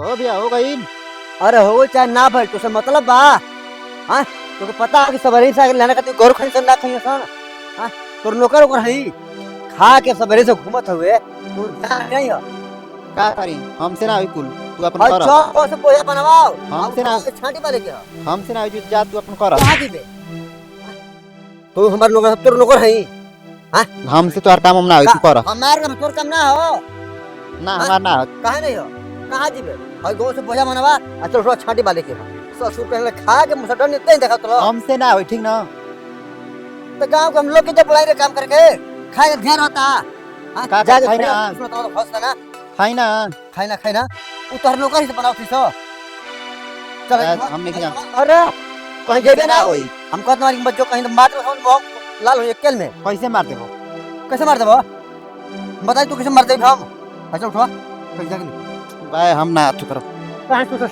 हो भैया हो गई। अरे हो चाहे ना भाई तुझसे मतलब बा। हाँ तुझे पता है कि सबरी से लेने का तू गौर खनी सन ना खनी सन। हाँ तोर नौकर ओकर हई खा के सबरी से घूमत हुए तू ध्यान नहीं हो। का करी हमसे ना होई कुल तू अपन कर। अच्छा और से पोया बनवाओ हमसे ना छांटी मारे के हमसे ना होई जा तू अपन कर। कहां जीबे तू हमार नौकर तोर नौकर हई। हाँ हमसे तो हर काम हम ना होई तू कर। हमार का तोर काम ना हो ना हमार ना काहे नहीं हो कहां जीबे और गो से पोया बनवा अच्छा थोड़ा छांटी मारे के ससुर पहले खा के मुसडर नहीं देखा तो हमसे ना होई ठीक ना। तो गांव के हम लोग के जब बुलाई रे काम करके खाए ध्यान होता। हां का जा खाई ना उसमें तो फंस ना खाई ना उतर नौकर ही से बनाओ थी सो चल हम नहीं जा। अरे कहीं जेबे ना होई हम कहत मारी बच्चों कहीं तो मार दो हम लाल हो अकेले में कैसे मार देबो कैसे मार देबो बताई तू कैसे मार देबी हम अच्छा उठवा कैसे जाके भाई हम ना तू कर। कहां तू से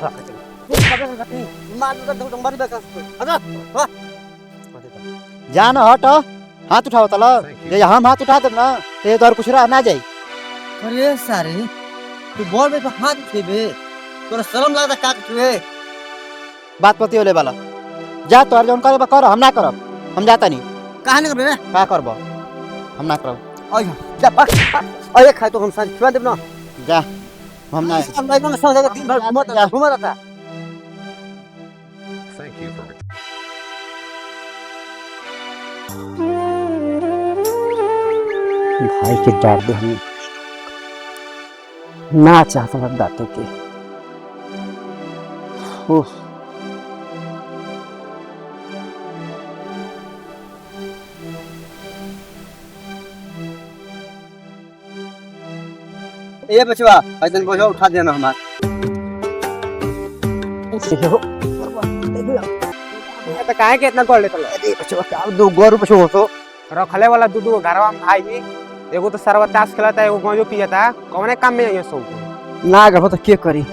मार दो तो मर बेका अरे वाह जा ना हट हाथ उठाओ तला ये हम हाथ उठा देब ना तो ये तो और कुछ रह ना जाई। अरे सारे तू बोल बे तो हाथ उठेबे तोरा शर्म लागदा का तुए बात पति होले वाला जा तो अर्जुन करे कर हम ना करब हम जाता नहीं कहां नहीं करबे का करबो हम ना करब। ओए जा पक ओए खाए तो हम सांझ छुआ देब ना जा हम ना हम नहीं सांझ का दिन भर घूमत रहता भाई के डांट दे हमें ना चाहता मैं डांटो के ओह ये बचवा ऐसे बोझ उठा देना हमार तो काहे के इतना कर लेत अरे बचवा का दो गोरु बचवा हो रखले वाला दू घरवा में भाई एगो तो सरवा ताश खेलता एगो गंजो पियता कौने काम में आइयो सब ना गबो तो के करी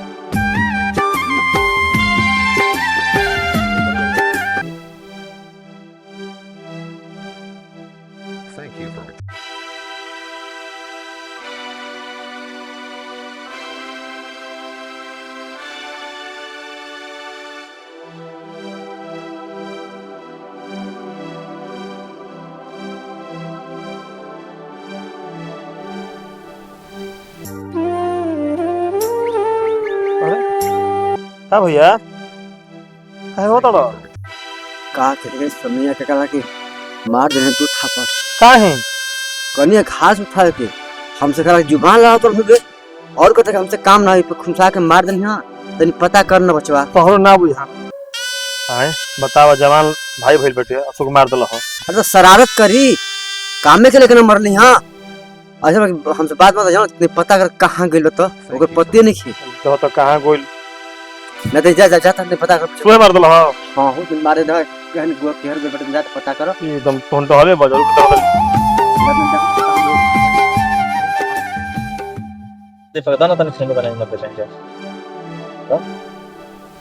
हाँ भैया है हो तो का करे समय के कला के मार देने तू थापा का है कनिया घास उठा के हमसे कहा जुबान लड़ा तो फिर और कहते कि हमसे काम ना हो पे खुमसा के मार देनी हां तनी पता करना बचवा तोहरो ना बुझा हां बतावा जवान भाई भइल बेटे अशोक मार देला हो अरे तो शरारत करी कामे के लेके मरली हां अच्छा हमसे बात मत जानो तनी पता कर कहां गेलो तो ओकर पते नहीं खी तो कहां गोल न दे जा तनी पता कर तू मार देला हो हां हो तुम मारे दे कहन गुआ केहर के बेटे जा पता करो एकदम फोन तो हवे बजर ते पता ना तने छेंगे बनाने में पेशेंट है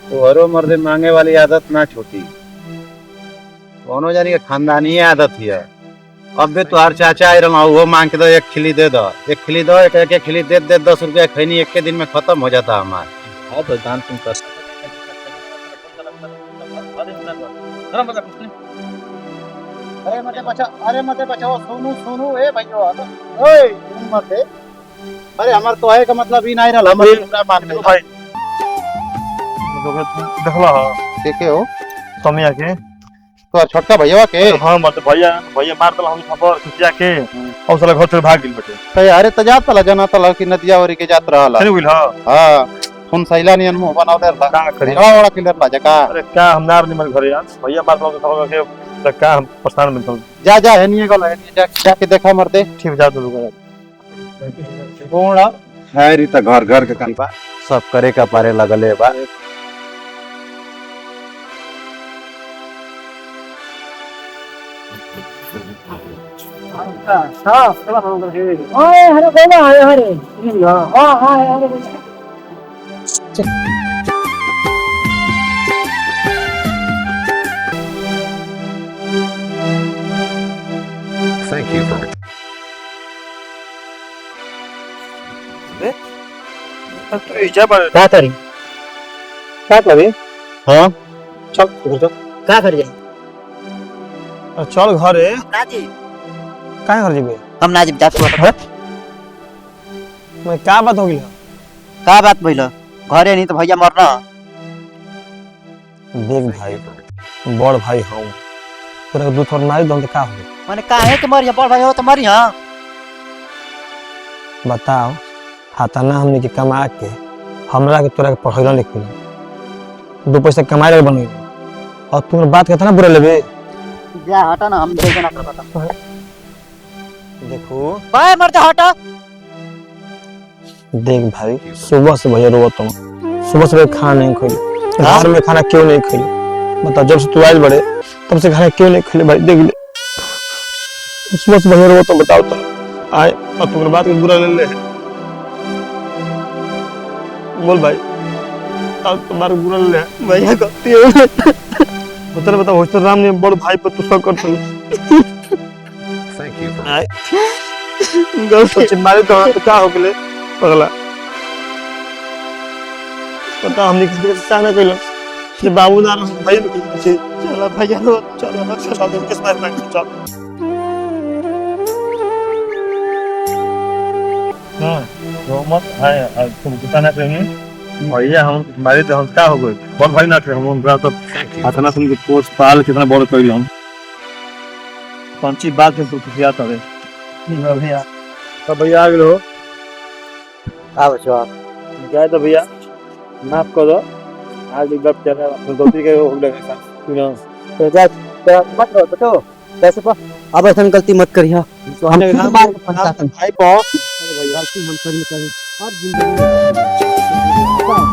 तो हरो मर्दे मांगे वाली आदत ना छोटी कोनो जानी के खानदानी आदत है। अब भी तो हर चाचा आई रहा वो मांग के दो एक खिली दे दो एक खिली दो एक खिली दे 10 रुपया खैनी एक के दिन में खत्म हो जाता हमारा। हाँ तो दान तुम कर अरे मते बचाओ सोनू ए भैया ओए तुम मते अरे हमार तो है का मतलब ई नहीं रहल हमर पूरा मान ले भाई देखला हो देखे हो समिया के तो छोटका भैया के हां मत भैया मार देला हम खबर खिंचा के और साला घर से भाग गेल बेटे कहे अरे त जात तला जना तला कि नदिया ओरी के जात रहला चल गेल हां सुन सैला नियन मुंह बनाव दे का करी बड़ा क्लियर ला जका अरे क्या हम नार निमन घरे यार भैया मार देला खबर के त का हम परेशान में तो जा हनिए गला हनिए जाके देखा मरते ठीक जा दो कौन है री त घर घर के काम सब करे का पारे लगले बा हां ओए हरे बोला हरे हां हां हरे Thank you for तो इजा पर क्या करी क्या करी हाँ चल घर चल का कर जाई चल घरे ना जी काहे घर जेबे हम ना जब जात मैं क्या बात हो गेल का बात भइल घरे नहीं तो भैया मरना देख भाई बड़ भाई हूँ तोरा दू थोड़ मारी दम तो का हो माने काहे के मरिया बड़ भाई हो तो मरी हां बताओ हाथाना हमने के कमा के हमरा के तोरा के पढ़ैला लिखैला दो पैसा कमाए ले बनी और तू बात कहता ना बुरा लेबे जा हटा ना हम देख ना कर पता देखो बाय मरते हटा देख भाई सुबह से भैया रोवत हूँ सुबह से खाना नहीं खोली घर में खाना क्यों नहीं खोली बता जब से तू आयल बड़े तब से खाना क्यों नहीं खोले भाई देख ले सुबह से भैया रोवत हूँ बताओ तो आए और तुम्हारे बात को बुरा ले ले बोल भाई अब तुम्हारे बुरा ले ले भैया गलती है बता बता होस्टर राम ने बड़ भाई पर तू सब कर Thank you for आए गलती से मारे तो क्या हो गेले पगला पता हमने किसी के साथ ना कइलो ये बाबू ना भाई चला भैया रो चला चल किस बात में चल हां तो मत आए तुम पता ना कहीं भैया हम मारे तो हम का हो गए बहुत भाई ना थे हम बड़ा तो हाथना सुन के पोस्ट पाल कितना बड़ कइल हम पंची बात में तू याद आवे भैया तो भैया आ गेलो आओ जो आप जाए तो भैया माफ कर दो आज एक गप चला गलती के हो गया तू ना तो जा मत रो तो कैसे पर अब ऐसा गलती मत करियो हमने मार के पंचायत भाई पो गलती हम करी अब जिंदगी में